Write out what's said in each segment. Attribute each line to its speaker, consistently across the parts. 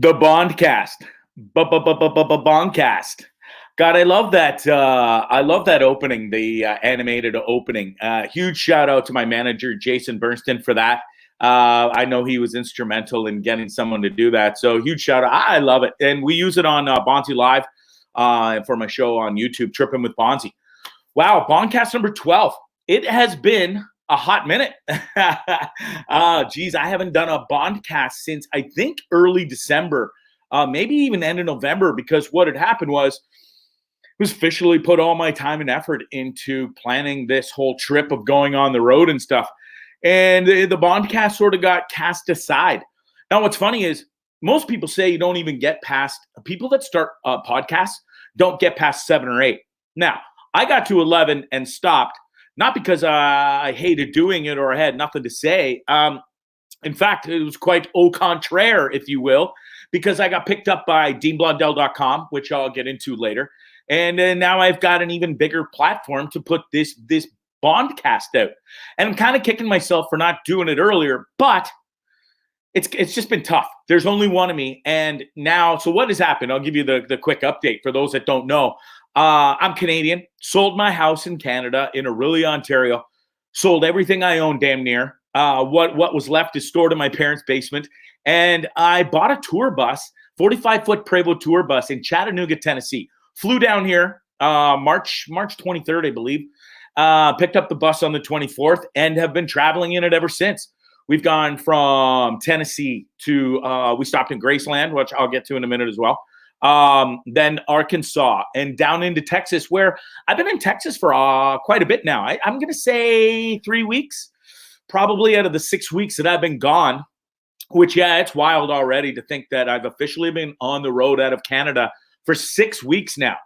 Speaker 1: The BondCast. BondCast. God, I love that. I love that opening, the animated opening. Huge shout out to my manager, Jason Bernstein, for that. I know he was instrumental in getting someone to do that. So huge shout out. I love it. And we use it on Bondzee Live for my show on YouTube, Trippin with Bondzee. Wow, BondCast number 12. It has been a hot minute. Geez, I haven't done a BondCast since I think early December, maybe even end of November, because what had happened was officially put all my time and effort into planning this whole trip of going on the road and stuff. And the BondCast sort of got cast aside. Now, what's funny is most people say you don't even get past, people that start podcasts don't get past 7 or 8. Now, I got to 11 and stopped, not because I hated doing it or I had nothing to say. In fact, it was quite au contraire, if you will, because I got picked up by DeanBlondell.com, which I'll get into later. And now I've got an even bigger platform to put this BondCast out. And I'm kind of kicking myself for not doing it earlier, but it's just been tough. There's only one of me. And now, so what has happened? I'll give you the quick update for those that don't know. I'm Canadian, sold my house in Canada in Orillia, Ontario, sold everything I own damn near. What was left is stored in my parents' basement. And I bought a tour bus, 45-foot Prevost tour bus in Chattanooga, Tennessee. Flew down here March 23rd, I believe. Picked up the bus on the 24th and have been traveling in it ever since. We've gone from Tennessee to, we stopped in Graceland, which I'll get to in a minute as well. Then Arkansas and down into Texas, where I've been in Texas for quite a bit now. I'm going to say 3 weeks, probably out of the 6 weeks that I've been gone, which, yeah, it's wild already to think that I've officially been on the road out of Canada for 6 weeks now.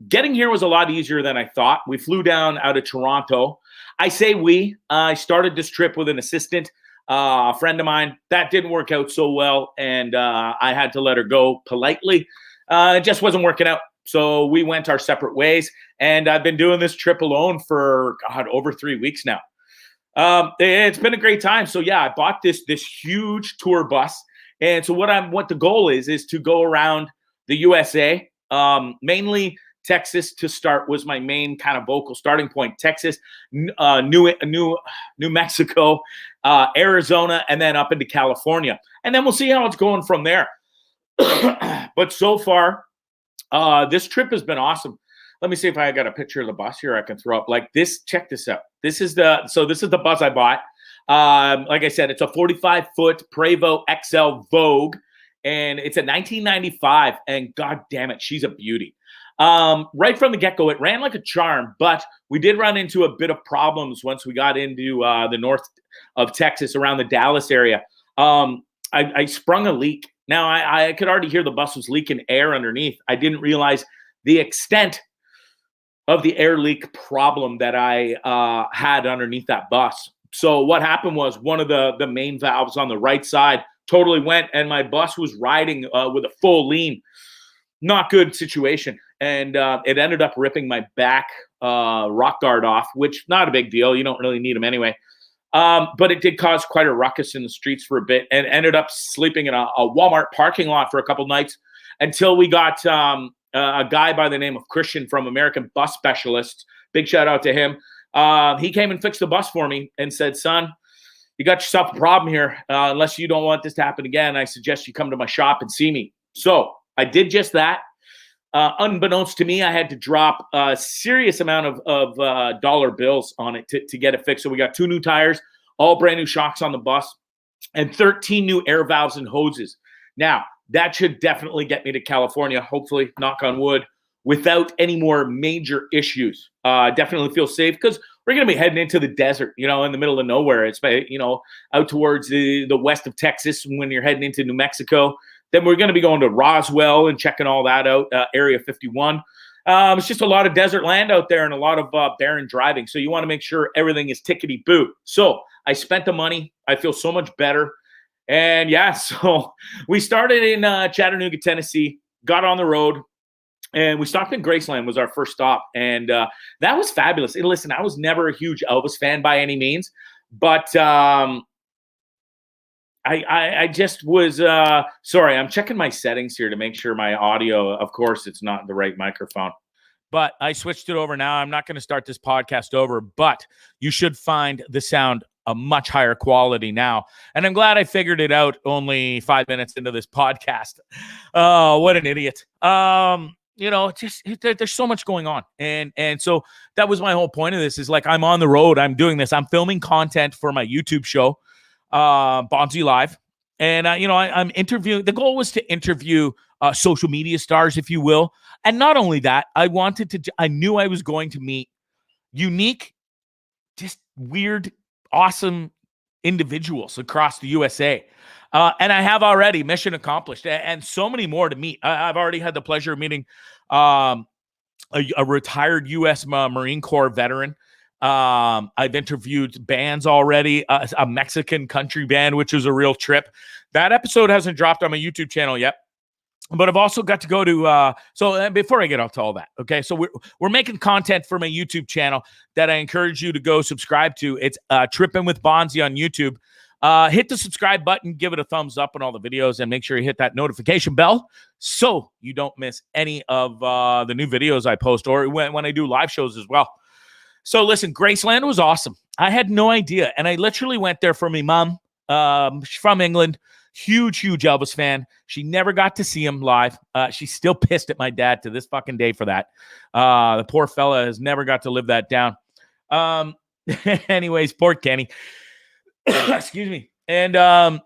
Speaker 1: Getting here was a lot easier than I thought. We flew down out of Toronto. I say we. I started this trip with an assistant, a friend of mine. That didn't work out so well, and I had to let her go politely. It just wasn't working out. So we went our separate ways, and I've been doing this trip alone for, God, over 3 weeks now. It's been a great time. So, yeah, I bought this huge tour bus. And so what the goal is to go around the USA, mainly Texas to start was my main kind of vocal starting point. Texas, New Mexico, Arizona, and then up into California. And then we'll see how it's going from there. But so far, this trip has been awesome. Let me see if I got a picture of the bus here I can throw up. Like this, check this out. This is the bus I bought. Like I said, it's a 45-foot Prevost XL Vogue. And it's a 1995, and God damn it, she's a beauty. Right from the get-go, it ran like a charm, but we did run into a bit of problems once we got into the north of Texas, around the Dallas area. I sprung a leak. Now, I could already hear the bus was leaking air underneath. I didn't realize the extent of the air leak problem that I had underneath that bus. So what happened was one of the main valves on the right side totally went, and my bus was riding with a full lean. Not good situation. And it ended up ripping my back rock guard off, which not a big deal. You don't really need them anyway. But it did cause quite a ruckus in the streets for a bit, and ended up sleeping in a Walmart parking lot for a couple nights until we got a guy by the name of Christian from American Bus Specialists. Big shout out to him. He came and fixed the bus for me and said, son, you got yourself a problem here. Unless you don't want this to happen again, I suggest you come to my shop and see me. So I did just that. Unbeknownst to me, I had to drop a serious amount of dollar bills on it to get it fixed. So we got 2 new tires, all brand new shocks on the bus, and 13 new air valves and hoses. Now, that should definitely get me to California, hopefully, knock on wood, without any more major issues. Definitely feel safe because we're going to be heading into the desert, in the middle of nowhere. It's, out towards the west of Texas when you're heading into New Mexico. Then we're going to be going to Roswell and checking all that out, Area 51. It's just a lot of desert land out there and a lot of barren driving. So you want to make sure everything is tickety-boo. So I spent the money. I feel so much better. And, yeah, so we started in Chattanooga, Tennessee, got on the road. And we stopped in Graceland was our first stop. And that was fabulous. And listen, I was never a huge Elvis fan by any means. But I just was sorry. I'm checking my settings here to make sure my audio. Of course, it's not the right microphone, but I switched it over now. I'm not going to start this podcast over, but you should find the sound a much higher quality now. And I'm glad I figured it out only 5 minutes into this podcast. Oh, what an idiot. Just there's so much going on. And so that was my whole point of this is like, I'm on the road. I'm doing this. I'm filming content for my YouTube show, Bondzee Live. And, I'm interviewing. The goal was to interview social media stars, if you will. And not only that, I knew I was going to meet unique, just weird, awesome individuals across the USA. And I have already, mission accomplished, and so many more to meet. I've already had the pleasure of meeting a retired U.S. Marine Corps veteran. I've interviewed bands already, a Mexican country band, which was a real trip. That episode hasn't dropped on my YouTube channel yet. But I've also got to go to so before I get off to all that, okay? So we're making content for my YouTube channel that I encourage you to go subscribe to. It's Trippin with Bondzee on YouTube. Hit the subscribe button, give it a thumbs up on all the videos, and make sure you hit that notification bell so you don't miss any of the new videos I post or when I do live shows as well. So listen, Graceland was awesome. I had no idea, and I literally went there for my mom. She's from England. Huge Elvis fan. She never got to see him live. She's still pissed at my dad to this fucking day for that. The poor fella has never got to live that down. Anyways, poor Kenny. Excuse me. And and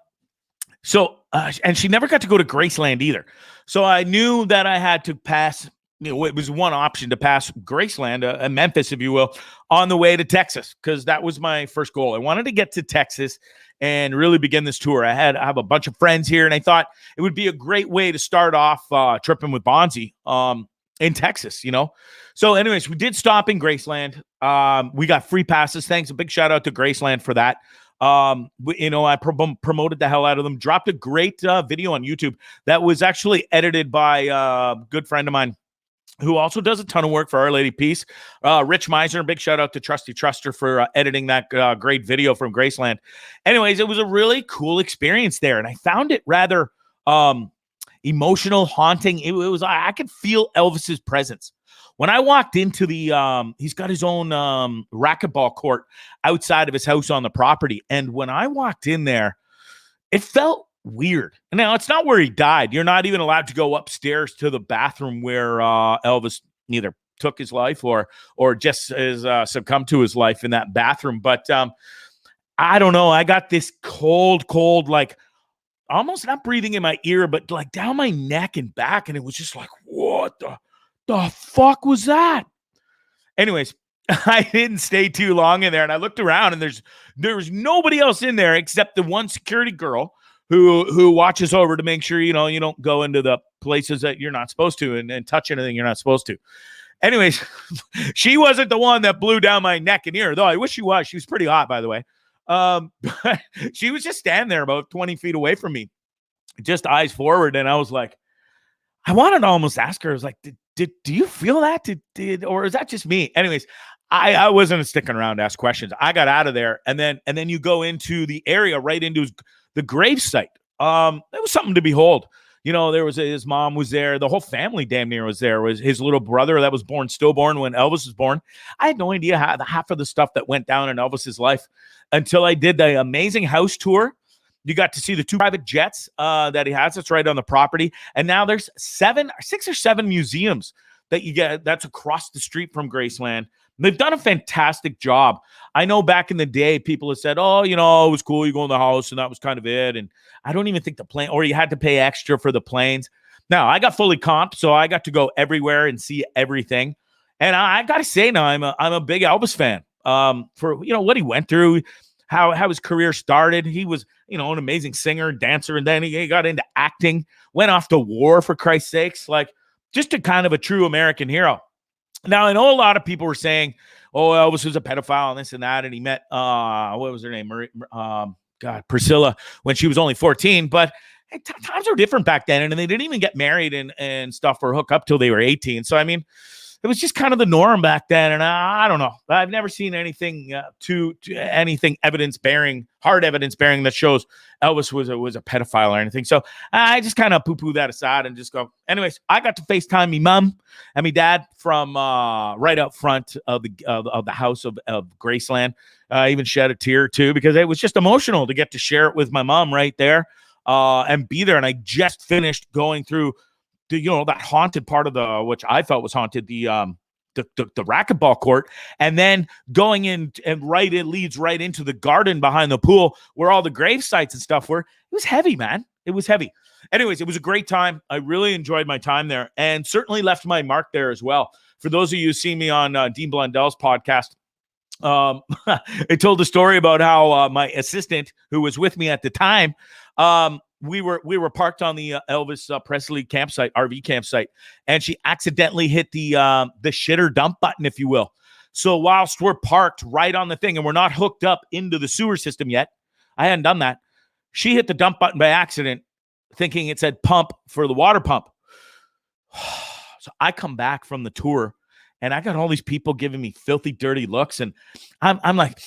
Speaker 1: she never got to go to Graceland either. So I knew that I had to pass. It was one option to pass Graceland, Memphis, if you will, on the way to Texas, because that was my first goal. I wanted to get to Texas and really begin this tour. I have a bunch of friends here, and I thought it would be a great way to start off tripping with Bondzee in Texas, So anyways, we did stop in Graceland. We got free passes. Thanks. A big shout out to Graceland for that. I promoted the hell out of them. Dropped a great video on YouTube that was actually edited by a good friend of mine who also does a ton of work for Our Lady Peace. Rich Meisner, big shout out to Trusty Truster for editing that great video from Graceland. Anyways, it was a really cool experience there, and I found it rather emotional, haunting. It was I could feel Elvis's presence. When I walked into the, he's got his own racquetball court outside of his house on the property, and when I walked in there, it felt weird. Now, it's not where he died. You're not even allowed to go upstairs to the bathroom where Elvis either took his life or just has succumbed to his life in that bathroom. But I don't know. I got this cold, like almost not breathing in my ear, but like down my neck and back. And it was just like, what the fuck was that? Anyways, I didn't stay too long in there. And I looked around and there was nobody else in there except the one security girl who watches over to make sure, you don't go into the places that you're not supposed to and touch anything you're not supposed to. Anyways, she wasn't the one that blew down my neck and ear, though I wish she was. She was pretty hot, by the way. But she was just standing there about 20 feet away from me, just eyes forward. And I was like, I wanted to almost ask her, I was like, do you feel that? Or is that just me? Anyways, I wasn't sticking around to ask questions. I got out of there. And then you go into the area right into the gravesite. It was something to behold. There was his mom was there. The whole family damn near was there. Was his little brother that was stillborn when Elvis was born. I had no idea half of the stuff that went down in Elvis's life until I did the amazing house tour. You got to see the 2 private jets that he has. That's right on the property. And now there's 6 or 7 museums that you get. That's across the street from Graceland. They've done a fantastic job. I know back in the day, people have said, oh, it was cool. You go in the house and that was kind of it. And I don't even think the plane, or you had to pay extra for the planes. Now, I got fully comped, so I got to go everywhere and see everything. And I got to say now, I'm a big Elvis fan for, what he went through, how his career started. He was, an amazing singer, dancer, and then he got into acting, went off to war, for Christ's sakes, like just a kind of a true American hero. Now, I know a lot of people were saying, oh, Elvis was a pedophile and this and that, and he met, what was her name? Priscilla, when she was only 14. But hey, times were different back then, and they didn't even get married and stuff or hook up till they were 18. So, I mean,
Speaker 2: it was just kind of the norm back then. And I don't know. I've never seen anything anything hard evidence bearing that shows Elvis was a pedophile or anything. So I just kind of poo-poo that aside and just go. Anyways, I got to FaceTime me mom and me dad from right up front of the house of Graceland. I even shed a tear or two because it was just emotional to get to share it with my mom right there and be there. And I just finished going through that haunted part of which I felt was haunted, the racquetball court, and then going in and it leads right into the garden behind the pool where all the grave sites and stuff were. It was heavy, man. It was heavy. Anyways, it was a great time. I really enjoyed my time there and certainly left my mark there as well. For those of you who see me on Dean Blundell's podcast, I told the story about how my assistant, who was with me at the time, we were parked on the Elvis Presley campsite, RV campsite, and she accidentally hit the shitter dump button, if you will. So whilst we're parked right on the thing and we're not hooked up into the sewer system yet, I hadn't done that. She hit the dump button by accident, thinking it said pump for the water pump. So I come back from the tour, and I got all these people giving me filthy, dirty looks, and I'm like,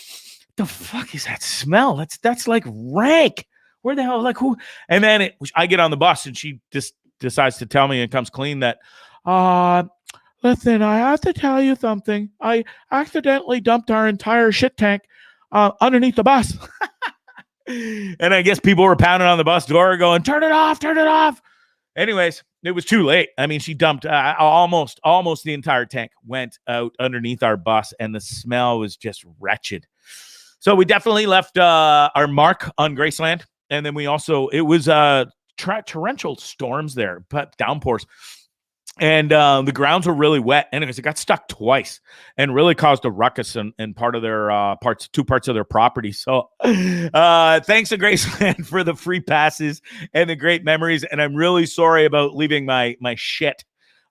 Speaker 2: the fuck is that smell? That's like rank. Where the hell, like who? And then I get on the bus and she just decides to tell me and comes clean that, listen, I have to tell you something. I accidentally dumped our entire shit tank underneath the bus. And I guess people were pounding on the bus door going, turn it off, turn it off. Anyways, it was too late. I mean, she dumped almost the entire tank went out underneath our bus, and the smell was just wretched. So we definitely left our mark on Graceland. And then it was torrential storms there, but downpours. And the grounds were really wet. Anyways, it got stuck twice and really caused a ruckus in part of their two parts of their property. So thanks to Graceland for the free passes and the great memories. And I'm really sorry about leaving my shit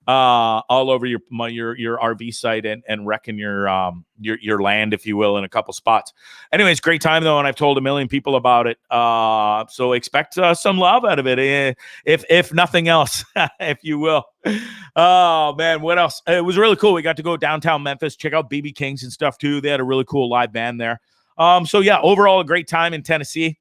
Speaker 2: all over your RV site and wrecking your land, if you will, in a couple spots. Anyways, great time though, and I've told a million people about it. So expect some love out of it, if nothing else, if you will. Oh man, what else? It was really cool. We got to go downtown Memphis, check out BB Kings and stuff too. They had a really cool live band there. So yeah, overall a great time in Tennessee.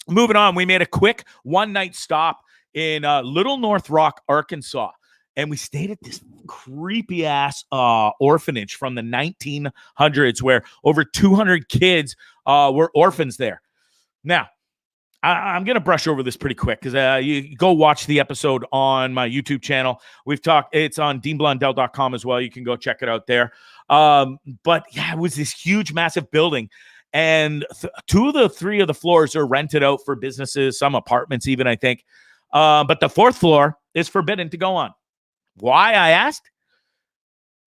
Speaker 2: Moving on, we made a quick one-night stop in Little North Rock, Arkansas. And we stayed at this creepy ass orphanage from the 1900s where over 200 kids were orphans there. Now, I'm going to brush over this pretty quick because you go watch the episode on my YouTube channel. We've talked, it's on deanblundell.com as well. You can go check it out there. But yeah, it was this huge, massive building. And 2 of the 3 of the floors are rented out for businesses, some apartments even, I think. But the 4th floor is forbidden to go on. Why, I asked?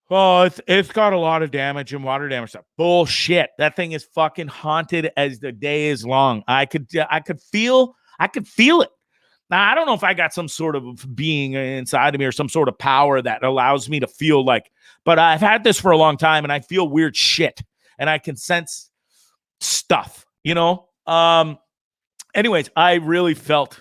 Speaker 2: Oh, it's got a lot of damage and water damage stuff. Bullshit. That thing is fucking haunted as the day is long. I could feel it. Now, I don't know if I got some sort of being inside of me or some sort of power that allows me to feel like, but I've had this for a long time and I feel weird shit and I can sense stuff, Anyways, I really felt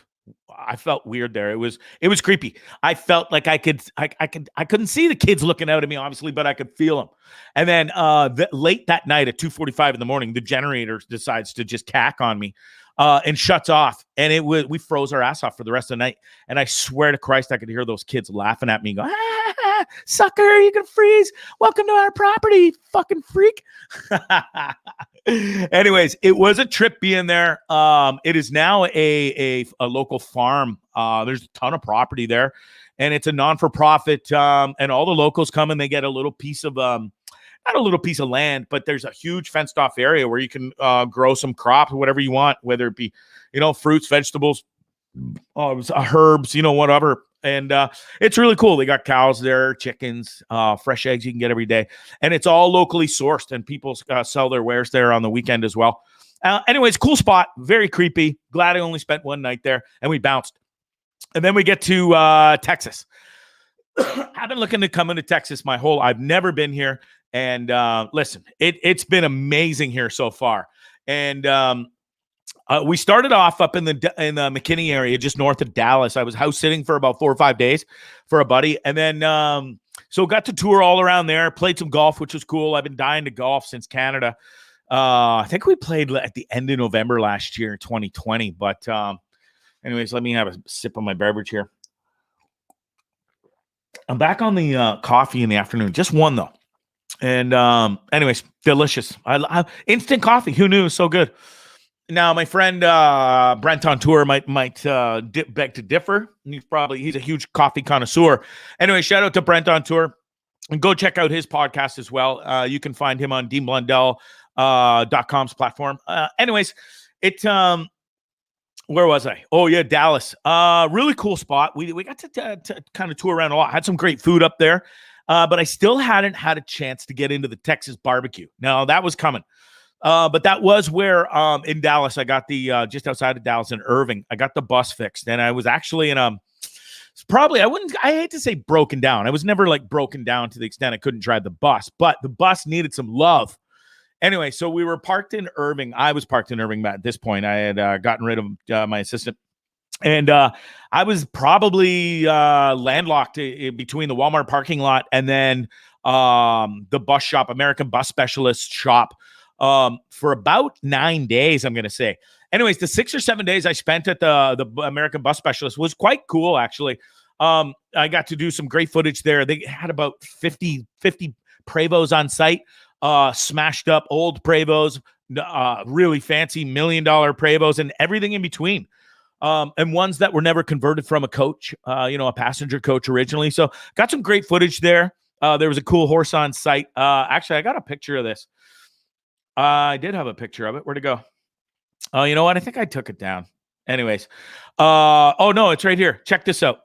Speaker 2: weird there. It was creepy. I felt like I couldn't see the kids looking out at me, obviously, but I could feel them. And then late that night at 2:45 in the morning, the generator decides to just cack on me and shuts off. And we froze our ass off for the rest of the night. And I swear to Christ, I could hear those kids laughing at me and go, sucker, you're gonna freeze. Welcome to our property, fucking freak. Anyways, it was a trip being there. It is now a local farm. There's a ton of property there, and it's a non-for-profit. And all the locals come and they get a little piece of not a little piece of land, but there's a huge fenced off area where you can grow some crops, whatever you want, whether it be fruits, vegetables, herbs, whatever. And it's really cool. They got cows there, chickens, fresh eggs you can get every day. And it's all locally sourced, and people sell their wares there on the weekend as well. Anyways, cool spot. Very creepy. Glad I only spent one night there, and we bounced. And then we get to Texas. I've been looking to come into Texas I've never been here. And listen, it's been amazing here so far. And we started off up in the McKinney area, just north of Dallas. I was house sitting for about 4 or 5 days for a buddy, and then So got to tour all around there, played some golf, which was cool. I've been dying to golf since Canada. I think we played at the end of November last year, 2020. But anyways, let me have a sip of my beverage here. I'm back on the coffee in the afternoon. Just one, though. And anyways, delicious. I instant coffee. Who knew? So good. Now, my friend Brent on tour might beg to differ. He's a huge coffee connoisseur. Anyway, shout out to Brent on tour. And go check out his podcast as well. You can find him on DeanBlundell.com's platform. Anyways, where was I? Oh, yeah, Dallas. Really cool spot. We got to kind of tour around a lot. Had some great food up there. But I still hadn't had a chance to get into the Texas barbecue. Now, that was coming. But that was where in Dallas, I got the just outside of Dallas in Irving, I got the bus fixed. And I was actually in I hate to say broken down. I was never like broken down to the extent I couldn't drive the bus, but the bus needed some love. Anyway, so we were parked in Irving. I was parked in Irving at this point. I had gotten rid of my assistant. And I was probably landlocked between the Walmart parking lot and then the bus shop, American Bus Specialist shop, for about 9 days, I'm going to say. Anyways, the 6 or 7 days I spent at the American Bus Specialist was quite cool, actually. I got to do some great footage there. They had about 50 Prevosts on site, smashed up old Prevosts, really fancy $1 million Prevosts, and everything in between. And ones that were never converted from a coach, a passenger coach originally. So got some great footage there. There was a cool horse on site. Actually, I got a picture of this. I did have a picture of it. Where'd it go? Oh, you know what? I think I took it down. Anyways. Oh, no, it's right here. Check this out.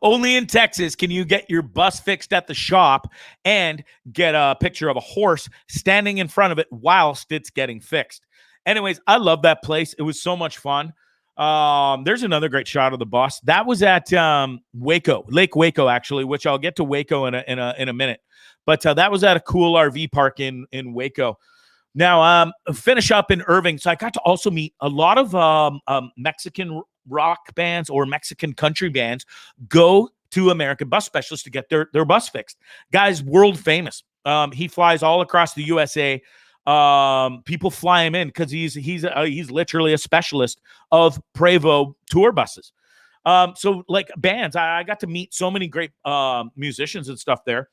Speaker 2: Only in Texas can you get your bus fixed at the shop and get a picture of a horse standing in front of it whilst it's getting fixed. Anyways, I love that place. It was so much fun. There's another great shot of the bus. That was at Waco, Lake Waco, actually, which I'll get to Waco in a minute. But that was at a cool RV park in Waco. Now, finish up in Irving. So I got to also meet a lot of Mexican rock bands or Mexican country bands go to American Bus Specialist to get their bus fixed. Guy's world famous. He flies all across the USA. People fly him in because he's literally a specialist of Prevost tour buses. So like bands, I got to meet so many great musicians and stuff there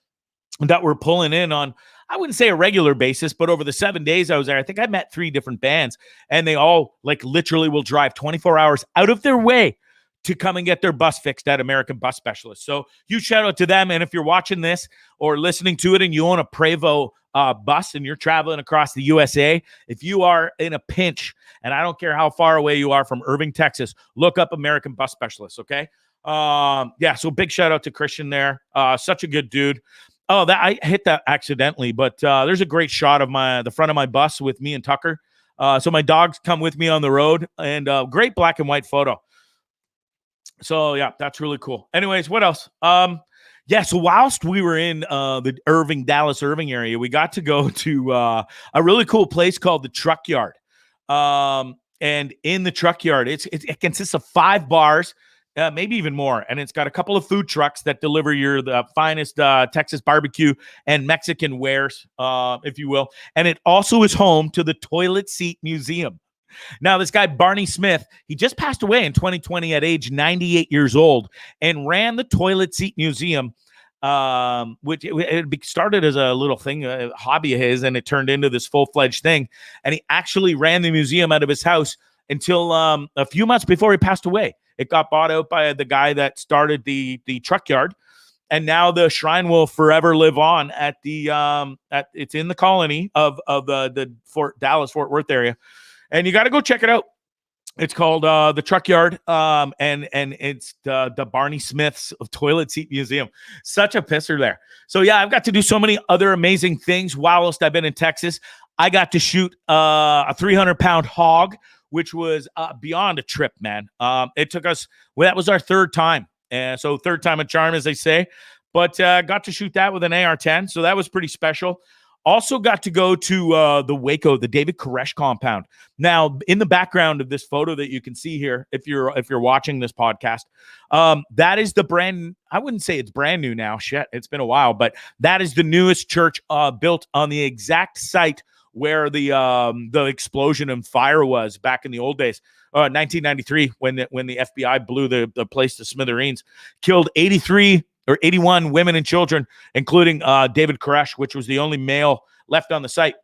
Speaker 2: that were pulling in on, I wouldn't say a regular basis, but over the 7 days I was there, I think I met 3 different bands, and they all like literally will drive 24 hours out of their way to come and get their bus fixed at American Bus Specialist. So huge shout out to them. And if you're watching this or listening to it and you own a Prevost bus and you're traveling across the USA, if you are in a pinch, and I don't care how far away you are from Irving, Texas, look up American Bus Specialist. Okay. So big shout out to Christian there. Such a good dude. Oh, that I hit that accidentally, but there's a great shot of the front of my bus with me and Tucker. So my dogs come with me on the road, and great black and white photo. So yeah, that's really cool. Anyways, what else? So whilst we were in the Dallas Irving area, we got to go to a really cool place called the Truck Yard. And in the Truck Yard, it consists of 5 bars, maybe even more. And it's got a couple of food trucks that deliver the finest Texas barbecue and Mexican wares, if you will. And it also is home to the Toilet Seat Museum. Now, this guy, Barney Smith, he just passed away in 2020 at age 98 years old and ran the Toilet Seat Museum, which it started as a little thing, a hobby of his, and it turned into this full-fledged thing. And he actually ran the museum out of his house until a few months before he passed away. It got bought out by the guy that started the Truck Yard. And now the shrine will forever live on at it's in the colony of the Dallas Fort Worth area. And you got to go check it out. It's called the Truck Yard, and it's the Barney Smith's Toilet Seat Museum. Such a pisser there. So yeah, I've got to do so many other amazing things whilst I've been in Texas. I got to shoot a 300-pound hog, which was beyond a trip, man. It took us, that was our 3rd time. So 3rd time a charm, as they say. But got to shoot that with an AR-10, so that was pretty special. Also got to go to the Waco, the David Koresh compound. Now, in the background of this photo that you can see here, if you're watching this podcast, that is the brand. I wouldn't say it's brand new now. Shit, it's been a while, but that is the newest church built on the exact site where the explosion and fire was back in the old days. 1993, when the FBI blew the place to smithereens, killed 83 or 81 women and children, including David Koresh, which was the only male left on the site.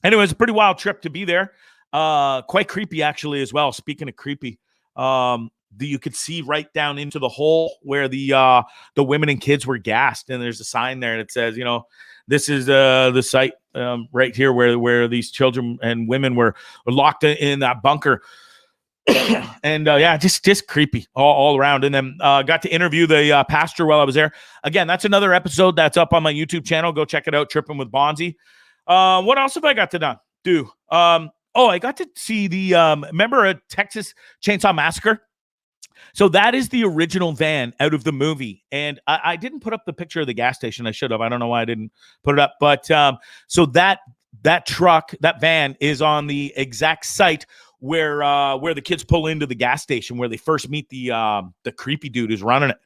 Speaker 2: And it was a pretty wild trip to be there. Quite creepy, actually, as well. Speaking of creepy, you could see right down into the hole where the women and kids were gassed. And there's a sign there that says, this is the site right here where these children and women were locked in that bunker. And just creepy all around. And then got to interview the pastor while I was there. Again, that's another episode that's up on my YouTube channel. Go check it out, Trippin with Bondzee. What else have I got to do? I got to see the remember a Texas Chainsaw Massacre? So that is the original van out of the movie. And I didn't put up the picture of the gas station. I should have. I don't know why I didn't put it up. But so that truck, that van is on the exact site where the kids pull into the gas station, where they first meet the creepy dude who's running it.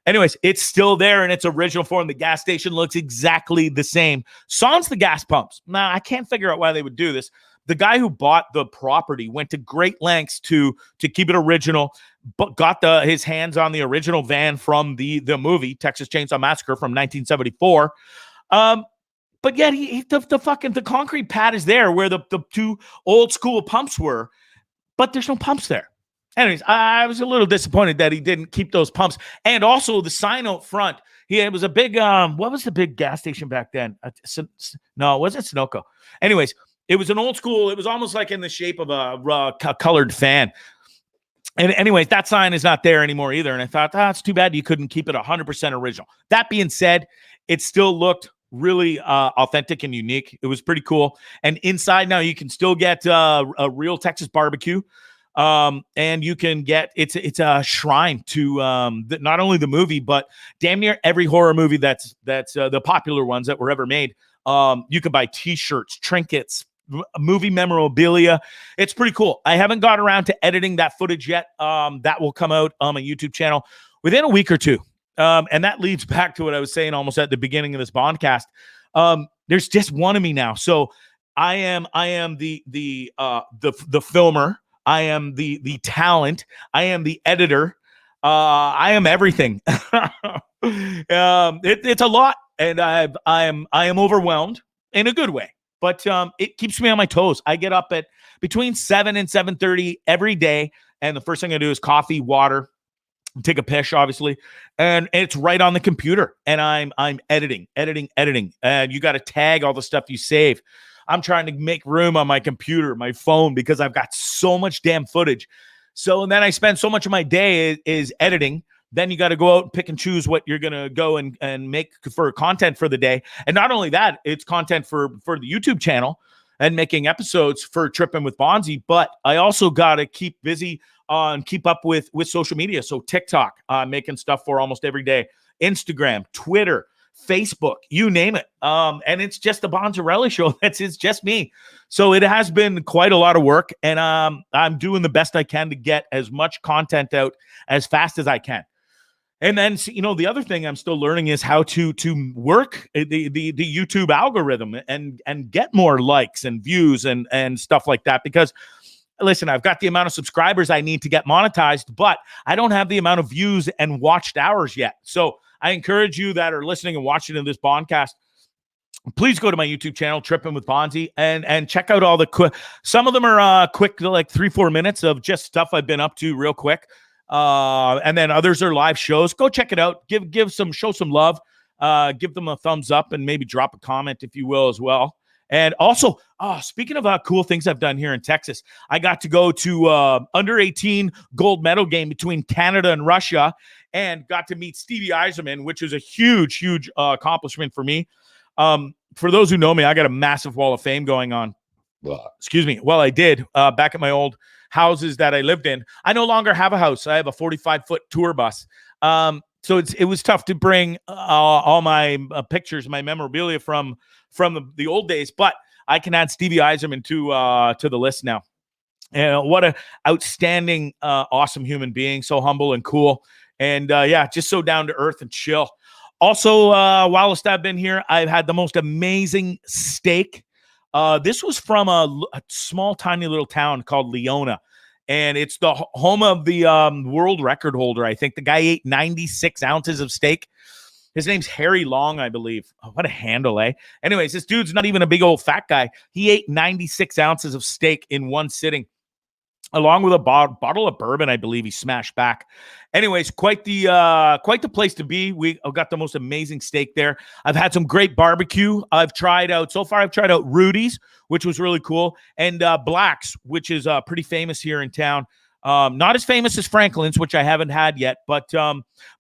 Speaker 2: Anyways, it's still there in its original form. The gas station looks exactly the same. Sans the gas pumps. Now, I can't figure out why they would do this. The guy who bought the property went to great lengths to keep it original, but got his hands on the original van from the movie Texas Chainsaw Massacre from 1974. But yet the concrete pad is there where the two old school pumps were, but there's no pumps there. Anyways, I was a little disappointed that he didn't keep those pumps. And also the sign out front. It was a big, what was the big gas station back then? No, it wasn't Sunoco. Anyways, it was an old school. It was almost like in the shape of a colored fan. And anyways, that sign is not there anymore either. And I thought, it's too bad you couldn't keep it 100% original. That being said, it still looked really authentic and unique. It was pretty cool. And inside now you can still get a real Texas barbecue. And you can get it's a shrine to not only the movie, but damn near every horror movie that's the popular ones that were ever made. You can buy t-shirts, trinkets, movie memorabilia. It's pretty cool. I haven't got around to editing that footage yet. That will come out on my YouTube channel within a week or two. And that leads back to what I was saying almost at the beginning of this BondCast. There's just one of me now. So I am the filmer. I am the talent. I am the editor. I am everything. It's a lot, and I am overwhelmed in a good way. But it keeps me on my toes. I get up at between 7 and 7:30 every day, and the first thing I do is coffee, water, take a piss, obviously, and it's right on the computer. And I'm editing. And you got to tag all the stuff you save. I'm trying to make room on my computer, my phone, because I've got so much damn footage. So, and then I spend so much of my day is editing. Then you got to go out and pick and choose what you're going to go and make for content for the day. And not only that, it's content for the YouTube channel and making episodes for Trippin with Bondzee. But I also got to keep busy on keep up with social media. So TikTok, making stuff for almost every day, Instagram, Twitter, Facebook, you name it. And it's just the Bondzarelli show. It's just me. So it has been quite a lot of work, and I'm doing the best I can to get as much content out as fast as I can. And then, the other thing I'm still learning is how to work the YouTube algorithm and get more likes and views and stuff like that. Because listen, I've got the amount of subscribers I need to get monetized, but I don't have the amount of views and watched hours yet. So I encourage you that are listening and watching in this BondCast, please go to my YouTube channel, Trippin with Bondzee, and check out all the quick. Some of them are quick, like 3-4 minutes of just stuff I've been up to real quick. And then others are live shows. Go check it out. Show some love. Give them a thumbs up and maybe drop a comment if you will as well. And also, speaking of cool things I've done here in Texas, I got to go to under 18 gold medal game between Canada and Russia, and got to meet Stevie Eiserman, which is a huge, huge accomplishment for me. For those who know me, I got a massive wall of fame going on. Excuse me. Well, I did back at my old houses that I lived in. I no longer have a house. I have a 45-foot tour bus. So it was tough to bring all my pictures, my memorabilia from the old days, but I can add Stevie Eiserman to the list now. And what a outstanding, awesome human being, so humble and cool, and yeah, just so down to earth and chill. Also, whilst I've been here, I've had the most amazing steak. This was from a small, tiny little town called Leona. And it's the home of the world record holder. I think the guy ate 96 ounces of steak. His name's Harry Long, I believe. Oh, what a handle, eh? Anyways, this dude's not even a big old fat guy. He ate 96 ounces of steak in one sitting, along with a bottle of bourbon, I believe he smashed back. Anyways, quite the place to be. We got the most amazing steak there. I've had some great barbecue. I've tried out Rudy's, which was really cool, and Black's, which is pretty famous here in town. Not as famous as Franklin's, which I haven't had yet, but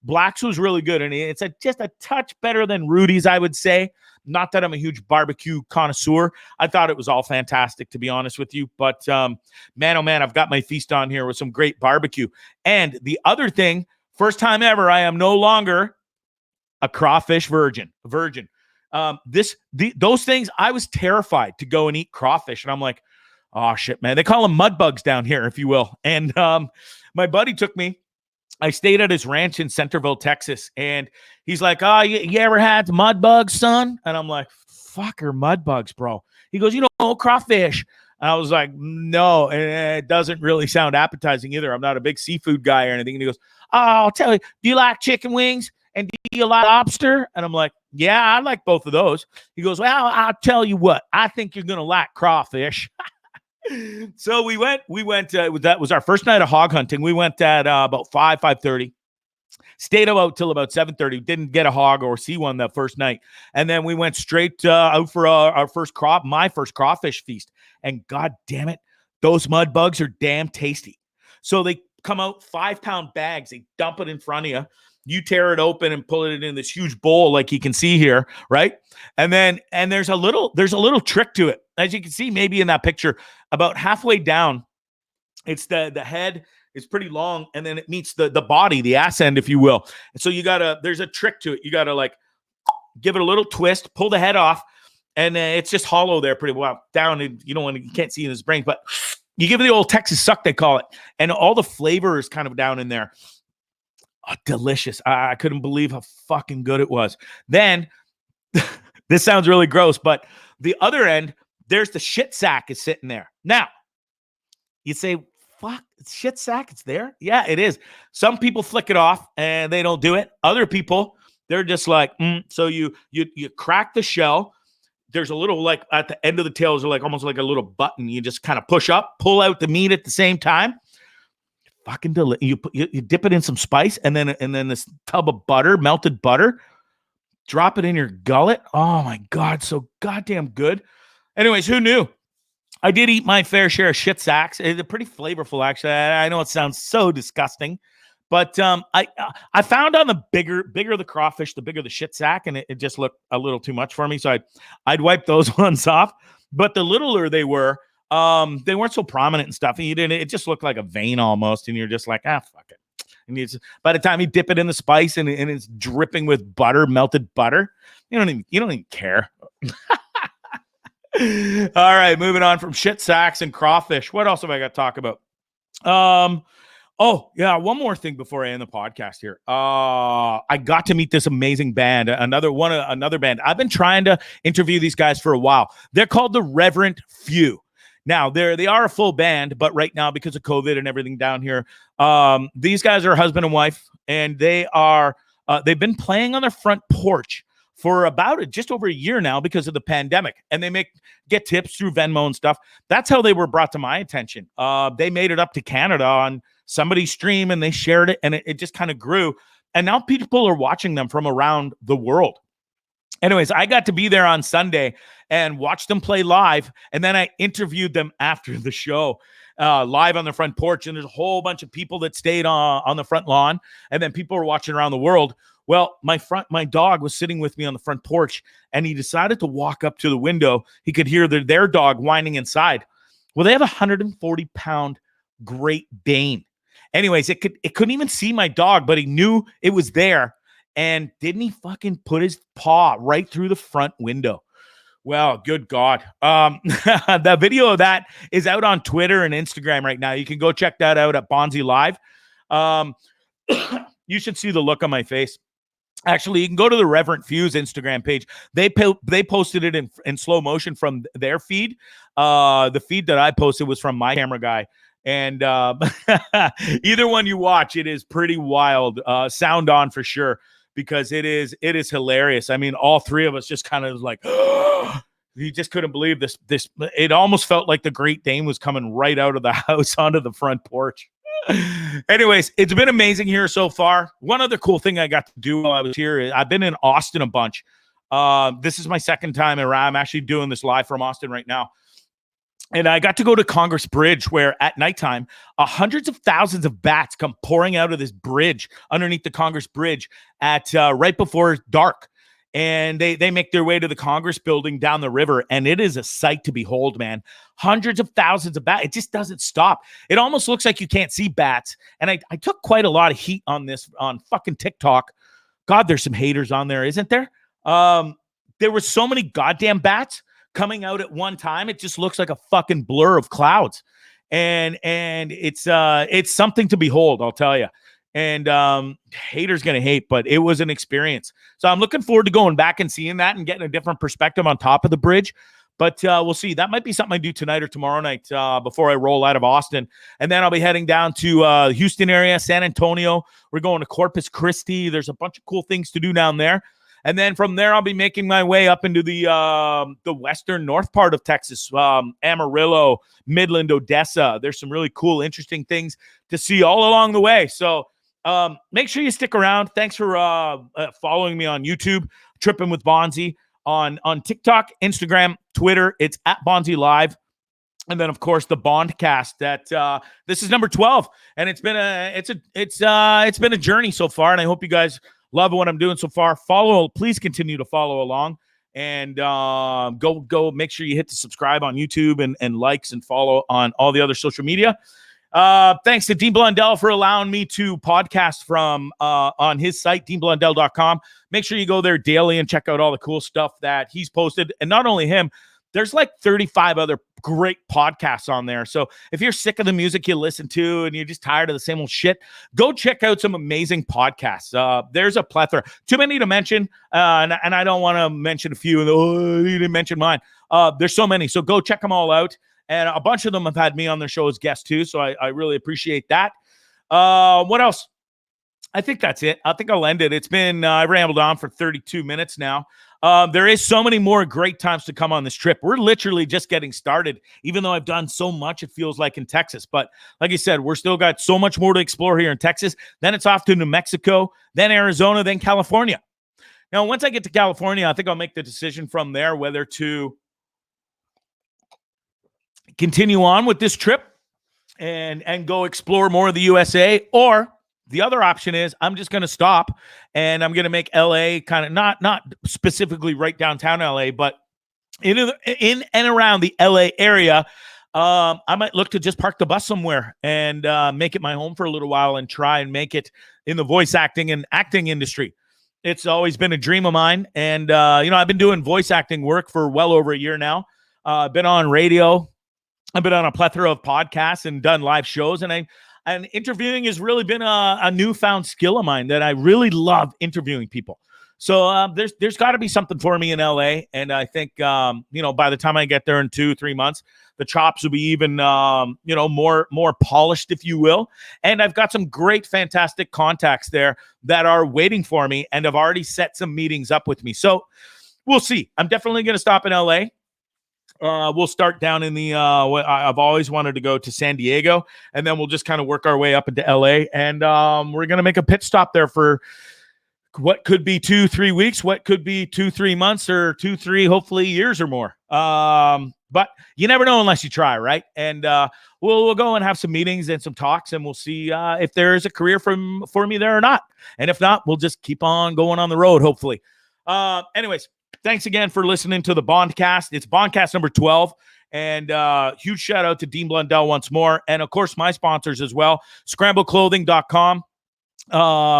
Speaker 2: Black's was really good, and it's just a touch better than Rudy's, I would say. Not that I'm a huge barbecue connoisseur. I thought it was all fantastic, to be honest with you. But man, oh man, I've got my feast on here with some great barbecue. And the other thing, first time ever, I am no longer a crawfish virgin. Those things, I was terrified to go and eat crawfish. And I'm like, oh shit, man. They call them mud bugs down here, if you will. And my buddy took me. I stayed at his ranch in Centerville, Texas, and he's like, oh, you ever had mud bugs, son? And I'm like, fucker, mud bugs, bro. He goes, crawfish. And I was like, no, and it doesn't really sound appetizing either. I'm not a big seafood guy or anything. And he goes, oh, I'll tell you, do you like chicken wings? And do you like lobster? And I'm like, yeah, I like both of those. He goes, well, I'll tell you what, I think you're going to like crawfish. So we went, that was our first night of hog hunting. We went at about 5:30, stayed about till about 7:30, didn't get a hog or see one that first night. And then we went straight out for my first crawfish feast. And God damn it, those mud bugs are damn tasty. So they come out 5-pound bags. They dump it in front of you. You tear it open and pull it in this huge bowl, like you can see here, right? And there's a little trick to it. As you can see, maybe in that picture, about halfway down, it's the head is pretty long, and then it meets the body, the ass end, if you will. And so there's a trick to it. You gotta like give it a little twist, pull the head off, and it's just hollow there, pretty well down. And you can't see in his brain, but you give it the old Texas suck, they call it, and all the flavor is kind of down in there. Oh, delicious. I couldn't believe how fucking good it was. Then, this sounds really gross, but the other end, there's the shit sack is sitting there. Now, you say, fuck, it's shit sack, it's there? Yeah, it is. Some people flick it off and they don't do it. Other people, they're just like, So you crack the shell. There's a little, like, at the end of the tail is like almost like a little button. You just kind of push up, pull out the meat at the same time. Fucking delicious. You dip it in some spice, and then this tub of butter, melted butter, drop it in your gullet. Oh my God, so goddamn good. Anyways, who knew? I did eat my fair share of shit sacks. They're pretty flavorful, actually. I know it sounds so disgusting, but I found on the bigger the crawfish, the bigger the shit sack, and it just looked a little too much for me. So I'd wipe those ones off. But the littler they were, they weren't so prominent and stuff. And it just looked like a vein almost. And you're just like, fuck it. And by the time you dip it in the spice and it's dripping with butter, melted butter, you don't even care. All right, moving on from shit sacks and crawfish. What else have I got to talk about? Oh yeah, one more thing before I end the podcast here. I got to meet this amazing band, another band. I've been trying to interview these guys for a while. They're called the Reverent Few. Now, they are a full band, but right now, because of COVID and everything down here, these guys are husband and wife, and they've been playing on their front porch for about just over a year now because of the pandemic, and they get tips through Venmo and stuff. That's how they were brought to my attention. They made it up to Canada on somebody's stream, and they shared it, and it just kind of grew, and now people are watching them from around the world. Anyways, I got to be there on Sunday and watch them play live. And then I interviewed them after the show live on the front porch. And there's a whole bunch of people that stayed on the front lawn. And then people were watching around the world. Well, my dog was sitting with me on the front porch, and he decided to walk up to the window. He could hear their dog whining inside. Well, they have a 140-pound Great Dane. Anyways, it couldn't even see my dog, but he knew it was there. And didn't he fucking put his paw right through the front window? Well, good God. The video of that is out on Twitter and Instagram right now. You can go check that out at Bondzee Live. You should see the look on my face. Actually, you can go to the Reverent Few's Instagram page. They posted it in slow motion from their feed. The feed that I posted was from my camera guy. And either one you watch, it is pretty wild. Sound on for sure, because it is hilarious. I mean, all three of us just kind of like, you just couldn't believe this. It almost felt like the Great Dane was coming right out of the house onto the front porch. Anyways, it's been amazing here so far. One other cool thing I got to do while I was here, I've been in Austin a bunch. This is my second time around. I'm actually doing this live from Austin right now. And I got to go to Congress Bridge, where at nighttime, hundreds of thousands of bats come pouring out of this bridge underneath the Congress Bridge at right before dark. And they make their way to the Congress building down the river. And it is a sight to behold, man. Hundreds of thousands of bats. It just doesn't stop. It almost looks like you can't see bats. And I took quite a lot of heat on this on fucking TikTok. God, there's some haters on there, isn't there? There were so many goddamn bats coming out at one time. It just looks like a fucking blur of clouds. And it's something to behold, I'll tell you. And haters gonna hate, but it was an experience. So I'm looking forward to going back and seeing that and getting a different perspective on top of the bridge. But we'll see. That might be something I do tonight or tomorrow night before I roll out of Austin. And then I'll be heading down to Houston area, San Antonio. We're going to Corpus Christi. There's a bunch of cool things to do down there. And then from there, I'll be making my way up into the western north part of Texas, Amarillo, Midland, Odessa. There's some really cool, interesting things to see all along the way. So make sure you stick around. Thanks for following me on YouTube, Trippin with Bondzee, on TikTok, Instagram, Twitter. It's at Bondzee Live. And then, of course, the BondCast. That this is number 12, and it's been a journey so far. And I hope you guys love what I'm doing so far. Please continue to follow along, and go make sure you hit the subscribe on YouTube and likes and follow on all the other social media. Thanks to Dean Blundell for allowing me to podcast from on his site, deanblundell.com. Make sure you go there daily and check out all the cool stuff that he's posted. And not only him, there's like 35 other great podcasts on there. So if you're sick of the music you listen to and you're just tired of the same old shit, go check out some amazing podcasts. There's a plethora. Too many to mention, and I don't want to mention a few. You didn't mention mine. There's so many. So go check them all out. And a bunch of them have had me on their show as guests too. So I really appreciate that. What else? I think that's it. I think I'll end it. It's been, I rambled on for 32 minutes now. There is so many more great times to come on this trip. We're literally just getting started, even though I've done so much, it feels like, in Texas. But like I said, we're still got so much more to explore here in Texas. Then it's off to New Mexico, then Arizona, then California. Now, once I get to California, I think I'll make the decision from there whether to continue on with this trip and go explore more of the USA, or the other option is I'm just going to stop and I'm going to make LA kind of not specifically right downtown LA, but in and around the LA area. I might look to just park the bus somewhere and make it my home for a little while and try and make it in the voice acting and acting industry. It's always been a dream of mine. And, I've been doing voice acting work for well over a year now. I've been on radio. I've been on a plethora of podcasts and done live shows, and interviewing has really been a newfound skill of mine that I really love interviewing people. So there's got to be something for me in LA, and I think by the time I get there in 2-3 months, the chops will be even more polished, if you will. And I've got some great, fantastic contacts there that are waiting for me and have already set some meetings up with me. So we'll see. I'm definitely going to stop in LA. We'll start down in the I've always wanted to go to San Diego, and then we'll just kind of work our way up into LA, and we're going to make a pit stop there for what could be 2-3 weeks, what could be 2-3 months, or 2-3 hopefully years or more. But you never know unless you try, right? And we'll go and have some meetings and some talks, and we'll see if there's a career for me there or not. And if not, we'll just keep on going on the road, hopefully. Anyways, thanks again for listening to the BondCast. It's BondCast number 12. And huge shout out to Dean Blundell once more. And of course, my sponsors as well, scrambleclothing.com.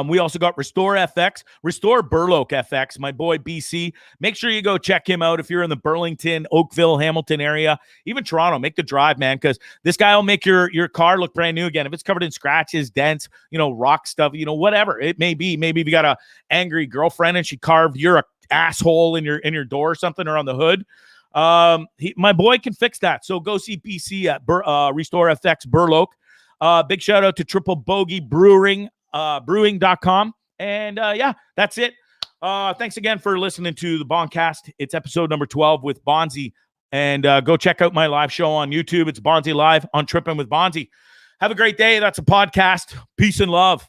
Speaker 2: We also got Restore Burloak FX, my boy BC. Make sure you go check him out if you're in the Burlington, Oakville, Hamilton area, even Toronto. Make the drive, man, because this guy will make your car look brand new again. If it's covered in scratches, dents, rock stuff, whatever it may be. Maybe if you got a angry girlfriend and she carved your asshole in your door or something, or on the hood. My boy can fix that. So go see BC at Restore FX Burloak. Big shout out to Triple Bogey Brewing.com. And yeah, that's it. Thanks again for listening to the BondCast. It's episode number 12 with Bondzee. And go check out my live show on YouTube. It's Bondzee Live on Trippin with Bondzee. Have a great day. That's a podcast. Peace and love.